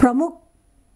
प्रमुख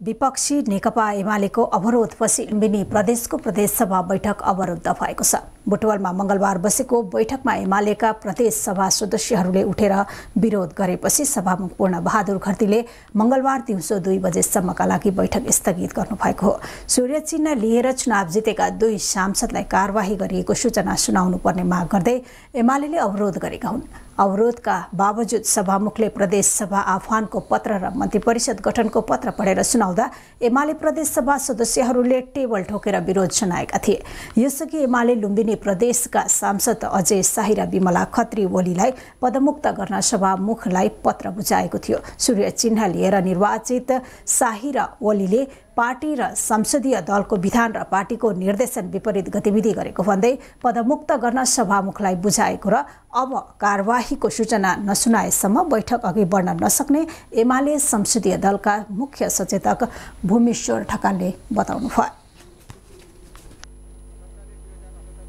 विपक्षी नेकपा एमालेको अवरोधपछि लुम्बिनी प्रदेशको प्रदेशसभा बैठक अवरुद्ध भएको छ। बुटवलमा मंगलबार बसेको बैठकमा एमालेका प्रदेश सभा सदस्यहरूले उठेर विरोध गरेपछि सभामुख पूर्ण बहादुर घरतीले मंगलबार दिउँसो 2 बजेसम्मका लागि बैठक स्थगित गर्नुभएको हो। सूर्य चिन्ह लिएर चुनाव जितेका 2 सांसदलाई कारबाही गरिएको सूचना सुनाउनु पर्ने माग गर्दै एमालेले अवरोध गरेका हुन्। अवरोधका बावजुद सभामुखले प्रदेश सभा आह्वानको पत्र र मन्त्री परिषद गठनको पत्र पढेर सुनाउँदा एमाले प्रदेश सभा सदस्यहरूले टेबल ठोकेर विरोध जनाएका थिए। यसअघि एमाले लुम्बिनी प्रदेशका सांसद अजय शाही र विमला खत्री ओलीलाई पदमुक्त गर्न सभामुखलाई पत्र बुझाएको थियो। सूर्य चिन्ह लिएर निर्वाचित शाही र ओलीले पार्टी र संसदीय दलको विधान र पार्टीको निर्देशन विपरीत गतिविधि गरेको भन्दै पदमुक्त गर्न सभामुखलाई बुझाएको र अब कारबाहीको सूचना नसुनाएसम्म बैठक अघि बढ्न नसक्ने एमाले संसदीय दलका मुख्य सचेतक भूमेश्वर ढकालले बताउनुभयो।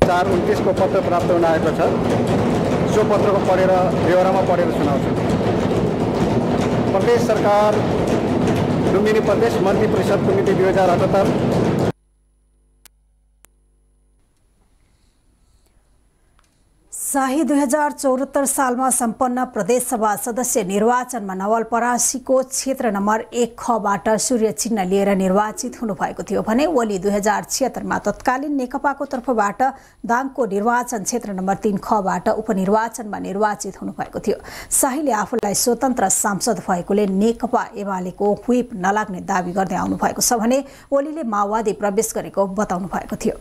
429 को पत्र प्राप्त हुन आएको छ। सो पत्रको पढेर बेहोरामा पढेर सुनाउँछु। प्रदेश सरकार लुम्बिनी प्रदेश मन्त्री परिषदको मिति 2078 शाही 2074 सालमा सम्पन्न प्रदेश सभा सदस्य निर्वाचनमा नवलपरासीको क्षेत्र नम्बर 1 खबाट सूर्य चिन्ह लिएर निर्वाचित हुनुभएको थियो भने ओली 2076 मा तत्कालीन नेकपाको तर्फबाट दाङको निर्वाचन क्षेत्र नम्बर 3 खबाट उपनिर्वाचनमा निर्वाचित हुनुभएको थियो। शाहीले आफूलाई स्वतन्त्र सांसद भएकोले नेकपा एमालेको व्हिप नलाग्ने दावी गर्दै आउनु भएको छ भने ओलीले माओवादी प्रवेश गरेको बताउनु भएको थियो।